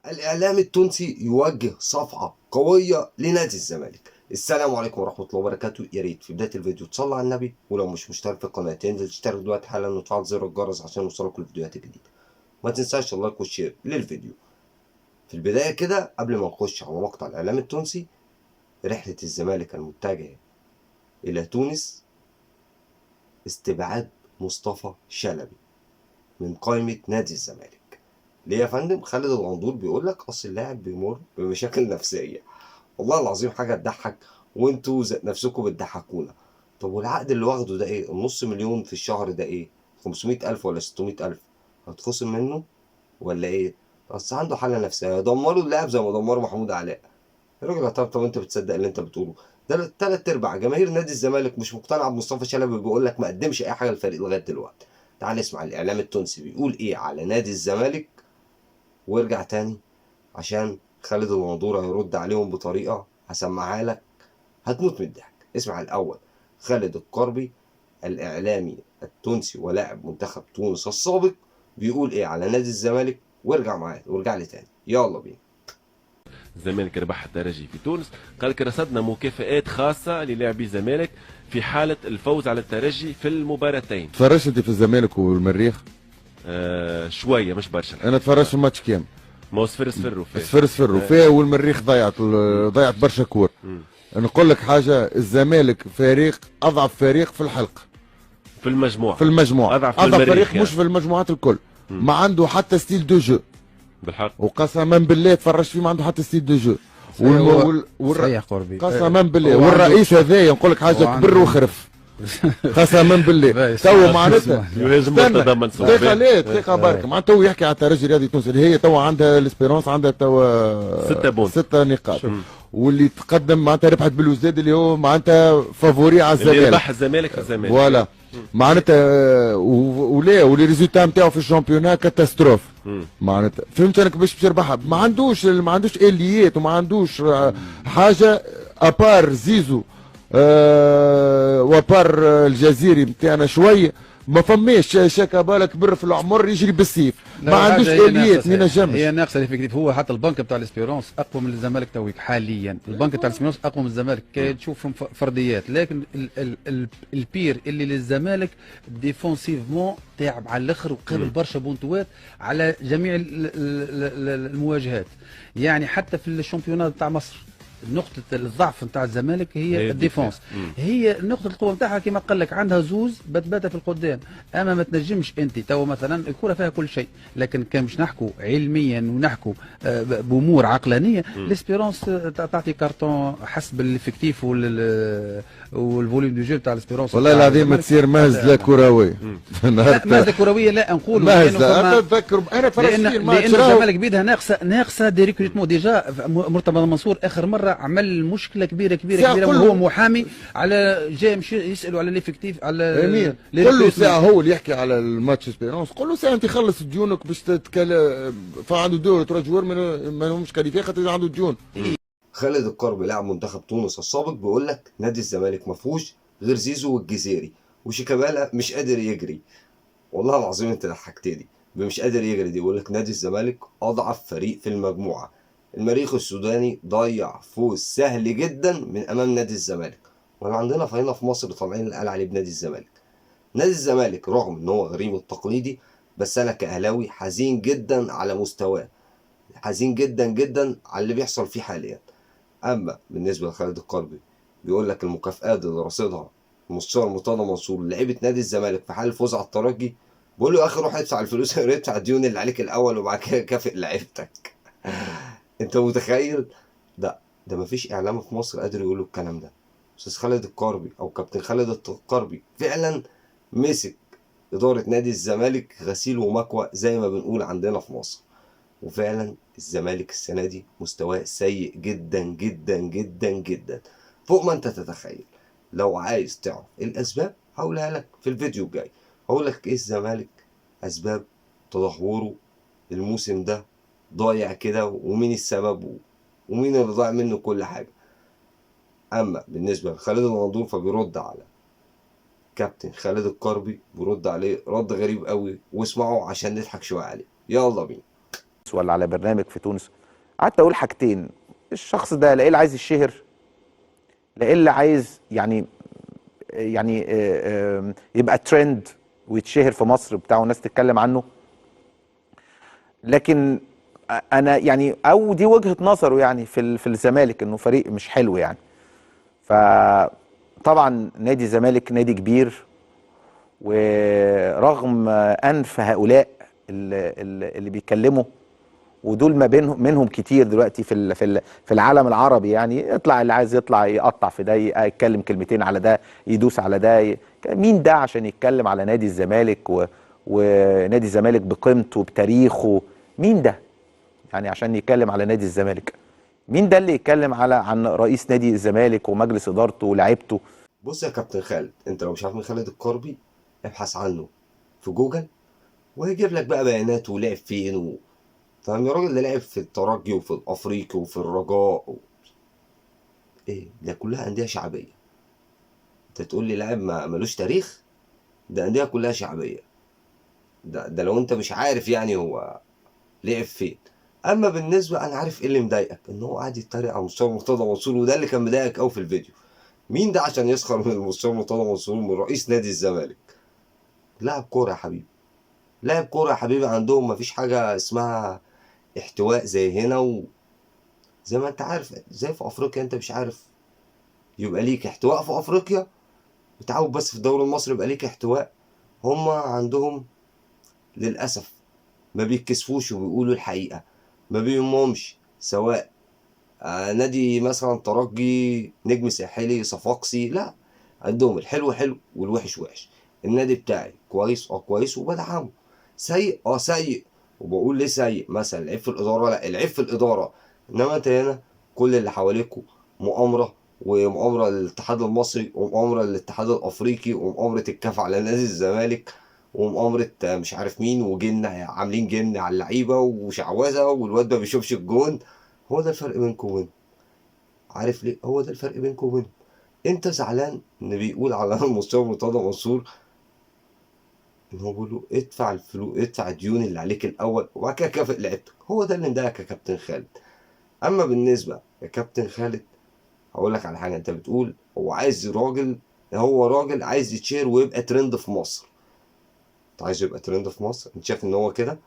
الإعلام التونسي يوجه صفعة قوية لنادي الزمالك. السلام عليكم ورحمة الله وبركاته. يا ريت في بداية الفيديو تصلي على النبي، ولو مش مشترك في القناة تنزل تشترك دلوقتي حالا وتفعل زر الجرس عشان يوصلك الفيديوهات الجديدة. ما تنساش اللايك والشير للفيديو. في البداية كده قبل ما نخش على مقطع الإعلام التونسي، رحلة الزمالك المتجهة إلى تونس استبعاد مصطفى شلبي من قائمة نادي الزمالك. ليه يا فندم؟ خالد الغندور بيقول لك أصل اللاعب بيمر بمشاكل نفسية. والله العظيم حاجة تضحك، وانتوا ذات نفسكم بتضحكونا. طب والعقد اللي واخده ده ايه؟ النص مليون في الشهر ده ايه؟ 500,000 ولا 600,000؟ هتخصم منه ولا ايه؟ بس عنده حالة نفسية، يدمروا اللاعب زي ما دمروا محمود علاء. يا راجل طب انت بتصدق اللي انت بتقوله؟ ده تلات ارباع جماهير نادي الزمالك مش مقتنعة بمصطفى شلبي، بيقول لك ما قدمش اي حاجة للفريق لغاية دلوقتي. تعال نسمع الاعلام التونسي بيقول ايه على نادي الزمالك، وارجع تاني عشان خالد الغندور هيرد عليهم بطريقة هسمعها لك هتموت من الضحك. اسمع الأول خالد القربي الإعلامي التونسي ولاعب منتخب تونس السابق بيقول إيه على نادي الزمالك، وارجع معايا وارجع لي تاني، يلا بينا. الزمالك ربح الترجي في تونس. قال لك رصدنا مكافآت خاصة للاعبي الزمالك في حالة الفوز على الترجي في المباراتين. تفرجت انت في الزمالك والمريخ؟ شوية مش برشا. انا تفرجت في الماتش كامل. ما هو صفر صفر وفيه. صفر صفر وفيه، والمريخ ضيعت برشا كور. نقول لك حاجه، الزمالك فريق اضعف فريق في الحلقه، في المجموعة. في المجموعه أضعف فريق يعني. مش في المجموعات الكل. ما عنده حتى ستيل دو جو بالحق. وقسما بالله تفرجت فيه ما عنده حتى ستيل دو جو. صحيح قربي قسما بالله والرئيس هذايا نقول لك حاجه كبر وخرف. قسما بالله تو معناتها يهاجم مرتضى منصور. دقيقة برك معناتها تو يحكي على الترجي الرياضي التونسي اللي هي تو عندها الاسبيرونس، عندها تو 6 نقاط، واللي تقدم معناتها ربحت بالوزداد اللي هو معناتها فافوري على الزمالك، اللي ربح الزمالك في الزمالك فوالا معناتها ولا ولي ريزولتا نتاعو في الشامبيونات كاتاستروف. معناتها فهمت انا كيفاش باش يربحها، ما عندوش اليات وما عندوش حاجه ابار زيزو وبار الجزيري نتاعنا شويه. ما فماش شاكابالا كبر في العمر يجري بالسيف، ما عندوش اليات ما ينجمش. هي ناقصه الافكتيف. هو حتى البنك نتاع الاسبيرونس اقوى من الزمالك تويك حاليا. البنك نتاع الاسبيرونس اقوى من الزمالك كي تشوفهم فرديات، لكن البير اللي للزمالك ديفونسيفمون تعب على الاخر وقابل برشا بونتوات على جميع المواجهات. يعني حتى في الشامبيونات نتاع مصر نقطة الضعف نتاع الزمالك هي الديفونس، هي نقطة القوة نتاعها كما قال لك، عندها زوز بتباتها في القدام. اما ما تنجمش انت تو مثلا الكرة فيها كل شيء، لكن كان باش نحكوا علميا ونحكوا بامور عقلانية، الاسبيرونس تعطي كارتون حسب الافكتيف والفوليوم دو جو تاع الاسبيرونس. والله العظيم تصير مهزلة كروية. مهزلة كروية لا نقولوا مهزلة. اتذكر انا فرجت لان الزمالك بيدها ناقصة دي ريكروتمون. ديجا مرتضى منصور اخر مرة عمل مشكله كبيره وهو محامي على جاي مشي يسالوا على ليفيكتيف على امين. قول له ساعه هو اللي يحكي على الماتش اسبيرونس، قول له ساعه انت خلص ديونك باش تتكلم، فعنده دور ترى جوار ما همش كاليفي خاطر عنده ديون. خالد القربي لاعب منتخب تونس السابق بيقول لك نادي الزمالك ما فيهوش غير زيزو والجزيري، وشيكابالا مش قادر يجري. والله العظيم انت ضحكتني مش قادر يجري دي. بيقول لك نادي الزمالك اضعف فريق في المجموعه. المريخ السوداني ضيع فوز سهل جدا من امام نادي الزمالك، وانا عندنا هنا في مصر طالعين اللي قال عليه بنادي الزمالك. نادي الزمالك رغم ان هو غريم التقليدي، بس انا كاهلاوي حزين جدا على مستواه، حزين جدا جدا على اللي بيحصل فيه حاليا. اما بالنسبه لخالد القربي بيقول لك المكافآت اللي رصيدها المستشار مرتضى منصور لعيبه نادي الزمالك في حال الفوز على الترجي، بقول له يا اخي روح ادفع الفلوس ادفع الديون اللي عليك الاول وبعد كده كافئ لعيبتك. انت متخيل؟ ده مفيش اعلام في مصر قادر يقول الكلام ده. استاذ خالد القربي او كابتن خالد القربي فعلا مسك اداره نادي الزمالك غسيل ومكوى زي ما بنقول عندنا في مصر. وفعلا الزمالك السنه دي مستواه سيء جدا جدا جدا جدا فوق ما انت تتخيل. لو عايز تعرف الاسباب هقولها لك في الفيديو الجاي، هقول لك ايه الزمالك اسباب تدهوره الموسم ده ضايع كده، ومين السبب ومين اللي ضايع منه كل حاجه. اما بالنسبه لخالد الغندور فبيرد على كابتن خالد القربي، بيرد عليه رد غريب قوي، واسمعوا عشان نضحك شويه عليه. يلا بينا. ولا على برنامج في تونس، قعدت اقول حاجتين. الشخص ده لا اللي عايز يشهر، لا اللي عايز يعني يبقى ترند ويتشهر في مصر بتاع والناس تتكلم عنه. لكن انا يعني او دي وجهة نظره يعني في الزمالك انه فريق مش حلو يعني. فطبعا نادي الزمالك نادي كبير، ورغم انف هؤلاء اللي بيتكلموا، ودول ما بينهم منهم كتير دلوقتي في العالم العربي، يعني يطلع اللي عايز يطلع يقطع في ده، يتكلم كلمتين على ده، يدوس على ده. مين ده عشان يتكلم على نادي الزمالك ونادي الزمالك بقيمته بتاريخه؟ مين ده يعني عشان يتكلم على نادي الزمالك؟ مين ده اللي يتكلم عن رئيس نادي الزمالك ومجلس ادارته ولاعيبته؟ بص يا كابتن خالد، انت لو مش عارف مين خالد الكربي ابحث عنه في جوجل وهيجيب لك بقى بيانات ولعب فين فاهم يا راجل؟ ده لعب في الترجي وفي الافريقي وفي الرجاء ايه ده؟ كلها انديه شعبيه. انت تقول لي لاعب ملوش تاريخ؟ ده انديه كلها شعبيه. ده لو انت مش عارف يعني هو لعب فين. اما بالنسبه انا عارف ايه اللي مضايقك، ان هو قاعد يتريق على مستوى مرتضى منصور، وده اللي كان مضايقك قوي في الفيديو. مين ده عشان يسخر من المستوى مرتضى منصور، من رئيس نادي الزمالك؟ لاعب كوره يا حبيبي، لاعب كوره يا حبيبي. عندهم مفيش حاجه اسمها احتواء زي هنا، وزي ما انت عارف زي في افريقيا انت مش عارف يبقى ليك احتواء في افريقيا وتعود بس في الدوري المصري يبقى ليك احتواء. هما عندهم للاسف ما بيتكسفوش وبيقولوا الحقيقه، ما بيهمهمش سواء نادي مثلا ترجي، نجم ساحلي، صفاقسي، لا، عندهم الحلو حلو والوحش وحش. النادي بتاعي كويس كويس وبدعمه، سيء سيء وبقول ليه سيء. مثلا العيب في الاداره؟ لا، العيب في الاداره. انما انت هنا كل اللي حواليكوا مؤامره، ومؤامره للاتحاد المصري، ومؤامره للاتحاد الافريقي، ومؤامره الكاف على نادي الزمالك، ومؤامره مش عارف مين، وجن عاملين جن على اللعيبه وشعوذه، والواد ما بيشوفش الجون. هو ده الفرق بينكم وبينهم. عارف ليه؟ هو ده الفرق بينكم وبينهم. انت زعلان ان بيقول على المستوى مرتضى منصور ان هو بيقول له ادفع الفلوس، ادفع الديون اللي عليك الاول وبعد كده كافئ لعيبتك. هو ده اللي مضايقك يا كابتن خالد. اما بالنسبه يا كابتن خالد، هقول لك على حاجه. انت بتقول هو عايز راجل، هو راجل عايز يتشير ويبقى ترند في مصر. انت عايز يبقى ترند في مصر؟ انت شايف ان هو كده؟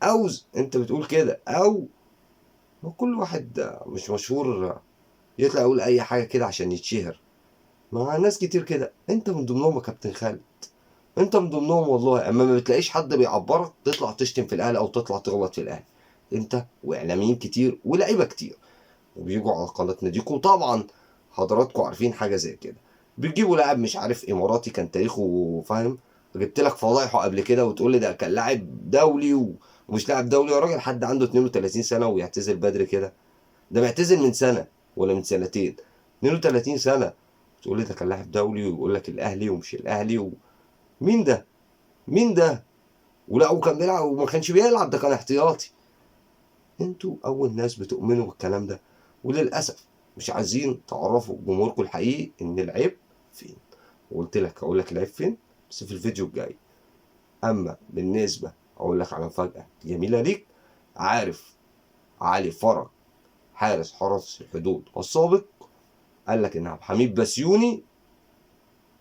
او انت بتقول كده، او كل واحد مش مشهور يطلع يقول اي حاجه كده عشان يتشهر؟ ما ناس كتير كده، انت من ضمنهم يا كابتن خالد، انت من ضمنهم والله. اما ما بتلاقيش حد بيعبرك تطلع تشتم في الاهلي او تطلع تغلط في الاهلي. انت واعلاميين كتير ولاعيبه كتير وبيجوا على قناه ناديكوا. طبعا حضراتكم عارفين حاجه زي كده، بتجيبوا لاعب مش عارف اماراتي كان تاريخه فاهم، جبت لك فضايحه قبل كده وتقول لي ده كان لاعب دولي ومش لاعب دولي. يا راجل حد عنده 32 سنه ويعتزل بدري كده؟ ده معتزل من سنه ولا من سنتين. 32 سنه تقول لي ده كان لاعب دولي، ويقول لك الاهلي ومش الاهلي مين ده؟ مين ده؟ ولا وكان بيلعب وما كانش بيلعب، ده كان احتياطي. انتوا اول ناس بتؤمنوا بالكلام ده، وللاسف مش عايزين تعرفوا جمهوركم الحقيقي ان العيب فين. وقلت لك هقول لك العيب فين بس في الفيديو الجاي. اما بالنسبه اقول لك على مفاجاه جميله ليك. عارف علي فرج حرس الحدود السابق قال لك ان عبد الحميد بسيوني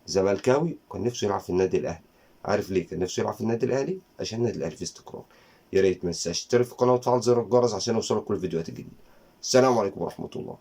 زملكاوي كان نفسه يلعب في النادي الاهلي. عارف ليه كان نفسه يلعب في النادي الاهلي؟ عشان النادي الاهلي فيه استقرار. يا ريت ما تنساش تشترك في القناه وتفعل زر الجرس عشان يوصلك كل الفيديوهات الجديده. السلام عليكم ورحمه الله.